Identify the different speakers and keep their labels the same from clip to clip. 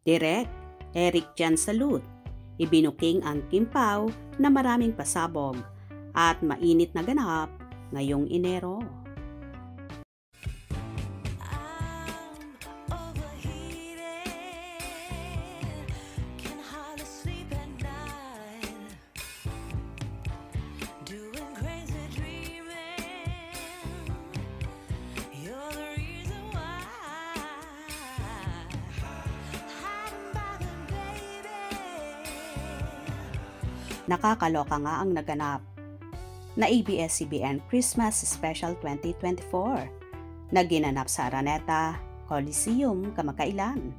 Speaker 1: Direk Eric Jan Salud, ibinuking ang Kim Pao na maraming pasabog at mainit na ganap ngayong Enero. Nakakaloka nga ang naganap na ABS-CBN Christmas Special 2024 na ginanap sa Araneta Coliseum kamakailan.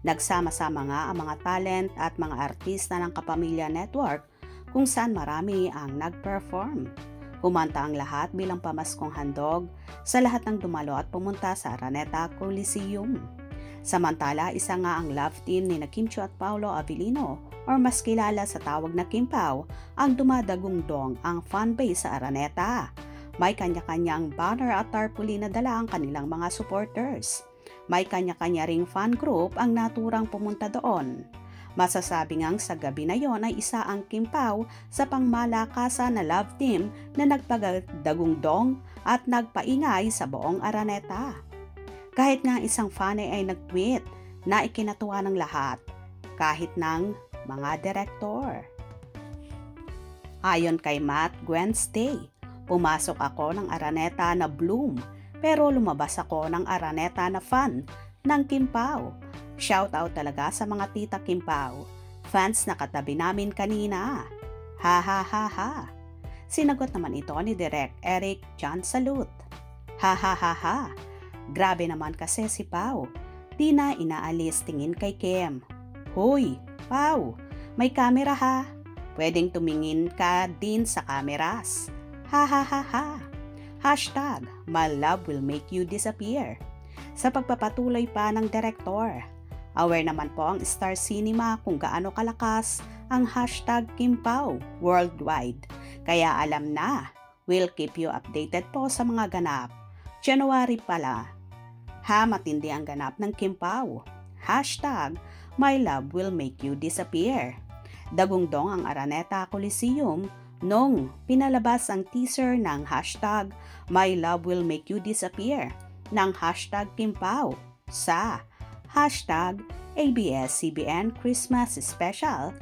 Speaker 1: Nagsama-sama nga ang mga talent at mga artista ng Kapamilya Network kung saan marami ang nag-perform. Kumanta ang lahat bilang pamaskong handog sa lahat ng dumalo at pumunta sa Araneta Coliseum. Samantala, isa nga ang love team ni Kim Chiu at Paolo Avellino or mas kilala sa tawag na Kim Pao ang dumadagungdong ang fanbase sa Araneta. May kanya-kanyang banner at tarpaulin na dala ang kanilang mga supporters. May kanya-kanya ring fan group ang naturang pumunta doon. Masasabi ngang sa gabi na yon ay isa ang Kim Pao sa pangmalakasan na love team na nagpagadagungdong at nagpaingay sa buong Araneta. Kahit nga isang fan ay nag-tweet na ikinatuwa ng lahat, kahit ng mga direktor. Ayon kay Matt Gwenstay, pumasok ako ng Araneta na Bloom pero lumabas ako ng Araneta na fan ng Kim Pao. Shoutout talaga sa mga tita Kim Pao. Fans na katabi namin kanina. Ha ha ha ha. Sinagot naman ito ni Direk Eric Jan Salud. Ha ha ha ha. Grabe naman kasi si Pao. Di na inaalis tingin kay Kim. Hoy, Pao, may camera ha. Pwedeng tumingin ka din sa cameras. Ha ha ha ha. Hashtag, my love will make you disappear. Sa pagpapatuloy pa ng direktor, aware naman po ang Star Cinema kung gaano kalakas ang hashtag Kim Pao worldwide. Kaya alam na, we'll keep you updated po sa mga ganap. January pala. Ha, matindi ang ganap ng Kim Pao. Hashtag, my love will make you disappear. Dagungdong ang Araneta Coliseum nung pinalabas ang teaser ng hashtag, my love will make you disappear ng hashtag Kim Pao sa hashtag ABS-CBN Christmas Special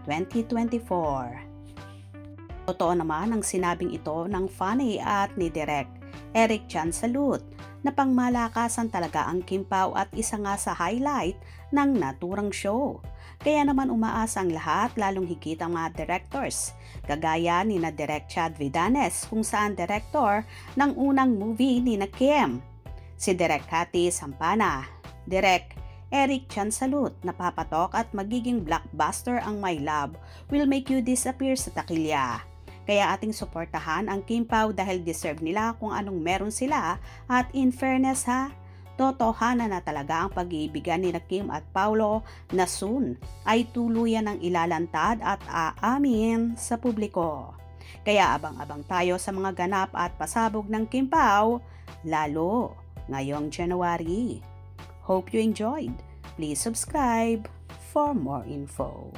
Speaker 1: 2024. Totoo naman ang sinabing ito ng funny at ni Direk Eric Jan Salud na pangmalakasan talaga ang Kim Pao at isa nga sa highlight ng naturang show. Kaya naman umaasa ang lahat, lalong higit ang mga directors, kagaya ni na Direk Chad Vidanes kung saan director ng unang movie ni na Kim. Si Direk Cathy Sampana, Direk Eric Jan Salud napapatok at magiging blockbuster ang My Love Will Make You Disappear sa takilya. Kaya ating suportahan ang Kim Pao dahil deserve nila kung anong meron sila at in fairness ha, totohanan na talaga ang pag-iibigan ni Kim at Paolo na soon ay tuluyan ng ilalantad at aamin sa publiko. Kaya abang-abang tayo sa mga ganap at pasabog ng Kim Pao, lalo ngayong January. Hope you enjoyed. Please subscribe for more info.